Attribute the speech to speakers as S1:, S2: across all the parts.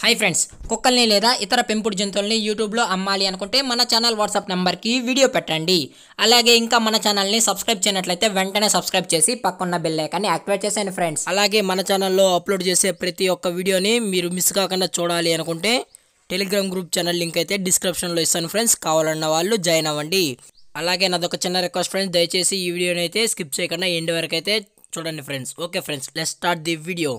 S1: Hi friends కుక్కల్ని లేదా ఇతర పెంపుడు జంతువుల్ని యూట్యూబ్ లో అమ్మాలి అనుకుంటే మన ఛానల్ వాట్సాప్ నంబర్ కి వీడియో పెట్టండి. అలాగే ఇంకా మన ఛానల్ ని సబ్స్క్రైబ్ చేయనట్లయితే వెంటనే సబ్స్క్రైబ్ చేసి పక్కన బెల్ ఐకాన్ ని యాక్టివేట్ చేయండి ఫ్రెండ్స్. అలాగే మన ఛానల్లో అప్లోడ్ చేసే ప్రతి ఒక్క వీడియోని మీరు మిస్ కాకుండా చూడాలి అనుకుంటే టెలిగ్రామ్ గ్రూప్ ఛానల్ లింక్ అయితే డిస్క్రిప్షన్ లో ఇస్తాను ఫ్రెండ్స్. కావాలన్న వాళ్ళు జాయిన్ అవ్వండి. అలాగే నాదొక చిన్న రిక్వెస్ట్ ఫ్రెండ్స్, దయచేసి ఈ వీడియోని అయితే స్కిప్ చేయకుండా ఎండ్ వరకు అయితే చూడండి friends. Okay friends, let's start the video.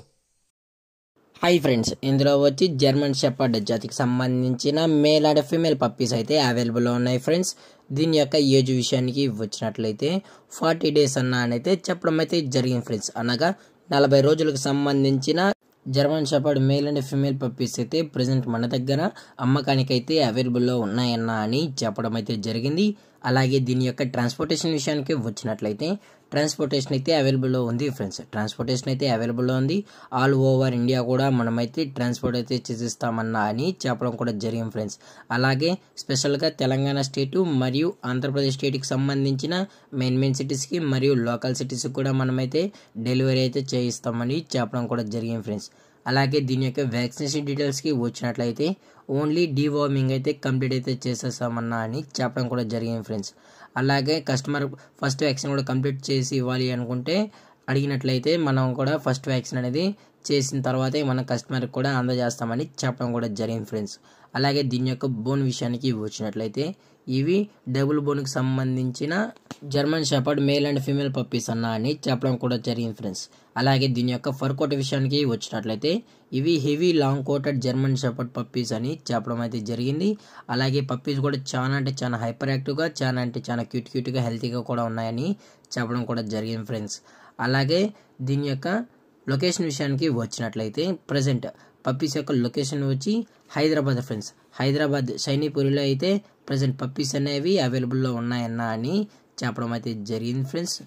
S1: Hi friends, ఇందులో వచ్చి జర్మన్ షెపర్డ్ జాతికి సంబంధించిన మేల్ అండ్ ఫీమేల్ పప్పీస్ అయితే అవైలబుల్లో ఉన్నాయి ఫ్రెండ్స్. దీని యొక్క ఏజ్ విషయానికి వచ్చినట్లయితే 40 days అయితే చెప్పడం అయితే జరిగింది ఫ్రెండ్స్. అనగా 40 రోజులకు సంబంధించిన German shepherd male and female puppies అయితే ప్రజెంట్ మన దగ్గర అమ్మకానికి అయితే అవైలబుల్లో ఉన్నాయన్న అని చెప్పడం అయితే జరిగింది. అలాగే దీని యొక్క ట్రాన్స్పోర్టేషన్ విషయానికి వచ్చినట్లయితే ట్రాన్స్పోర్టేషన్ అయితే అవైలబుల్లో ఉంది ఫ్రెండ్స్. ట్రాన్స్పోర్టేషన్ అయితే అవైలబుల్లో ఉంది. ఆల్ ఓవర్ ఇండియా కూడా మనమైతే ట్రాన్స్పోర్ట్ అయితే చేసిస్తామన్నా అని చెప్పడం కూడా జరిగింది ఫ్రెండ్స్. అలాగే స్పెషల్గా తెలంగాణ స్టేటు మరియు ఆంధ్రప్రదేశ్ స్టేట్కి సంబంధించిన మెయిన్ సిటీస్కి మరియు లోకల్ సిటీస్కి కూడా మనమైతే డెలివరీ అయితే చేయిస్తామని చెప్పడం కూడా జరిగింది ఫ్రెండ్స్. అలాగే దీని యొక్క వ్యాక్సినేషన్ డీటెయిల్స్కి వచ్చినట్లయితే ఓన్లీ డీవార్మింగ్ అయితే కంప్లీట్ అయితే చేసేస్తామన్నా అని చెప్పడం కూడా జరిగింది ఫ్రెండ్స్. అలాగే కస్టమర్ ఫస్ట్ వ్యాక్సిన్ కూడా కంప్లీట్ చేసి ఇవ్వాలి అనుకుంటే అడిగినట్లయితే మనం కూడా ఫస్ట్ వ్యాక్సిన్ అనేది చేసిన తర్వాతే మన కస్టమర్కి కూడా అందజేస్తామని చెప్పడం కూడా జరిగింది ఫ్రెండ్స్. అలాగే దీని యొక్క బోన్ విషయానికి వచ్చినట్లయితే ఇవి డబుల్ బోన్కి సంబంధించిన German shepherd male and female puppies అన్న అని చెప్పడం కూడా జరిగింది ఫ్రెండ్స్. అలాగే దీని యొక్క ఫర్ కోట్ విషయానికి వచ్చినట్లయితే ఇవి heavy long coated German shepherd puppies అని చెప్పడం అయితే జరిగింది. అలాగే పప్పీస్ కూడా చాలా అంటే చాలా హైపర్ యాక్టివ్గా, చాలా అంటే చాలా క్యూట్గా హెల్తీగా కూడా ఉన్నాయని చెప్పడం కూడా జరిగింది ఫ్రెండ్స్. అలాగే దీని యొక్క లొకేషన్ విషయానికి వచ్చినట్లయితే ప్రజెంట్ పప్పీస్ యొక్క లొకేషన్ వచ్చి హైదరాబాద్ ఫ్రెండ్స్. హైదరాబాద్ షైనీపూరిలో అయితే ప్రజెంట్ పప్పీస్ అనేవి అవైలబుల్లో ఉన్నాయన్న అని చెప్పడం అయితే జరిగింది ఫ్రెండ్స్.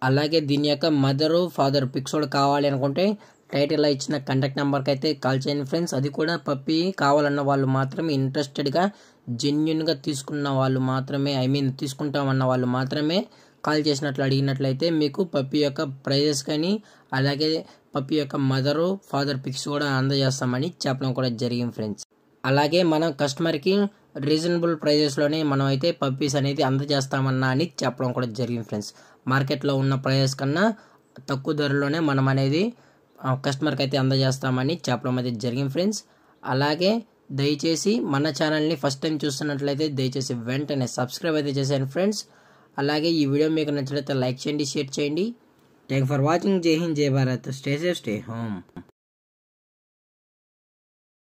S1: అలాగే దీని యొక్క మదరు ఫాదర్ పిక్స్ కూడా కావాలి అనుకుంటే టైటిల్లో ఇచ్చిన కాంటాక్ట్ నెంబర్కి అయితే కాల్ చేయండి ఫ్రెండ్స్. అది కూడా పప్పీ కావాలన్న వాళ్ళు మాత్రమే, ఇంట్రెస్టెడ్గా జెన్యున్గా తీసుకున్న వాళ్ళు మాత్రమే, తీసుకుంటామన్న వాళ్ళు మాత్రమే కాల్ చేసినట్లు అడిగినట్లయితే మీకు పప్పీ యొక్క ప్రైజెస్ కానీ అలాగే పప్పీ యొక్క మదరు ఫాదర్ పిక్స్ కూడా అందజేస్తామని చెప్పడం కూడా జరిగింది ఫ్రెండ్స్. అలాగే మనం కస్టమర్కి రీజనబుల్ ప్రైజెస్లోనే మనం అయితే పప్పీస్ అనేది అందజేస్తామన్నా అని చెప్పడం కూడా జరిగింది ఫ్రెండ్స్. మార్కెట్లో ఉన్న ప్రైజెస్ కన్నా తక్కువ ధరలోనే మనం అనేది కస్టమర్కి అయితే అందజేస్తామని చెప్పడం అయితే జరిగింది ఫ్రెండ్స్. అలాగే దయచేసి మన ఛానల్ని ఫస్ట్ టైం చూస్తున్నట్లయితే దయచేసి వెంటనే సబ్స్క్రైబ్ అయితే చేసేయండి ఫ్రెండ్స్. అలాగే ఈ వీడియో మీకు నచ్చినట్లయితే లైక్ చేయండి, షేర్ చేయండి. Thank for watching. జై హింద్, జై Bharat. Stay safe, stay home.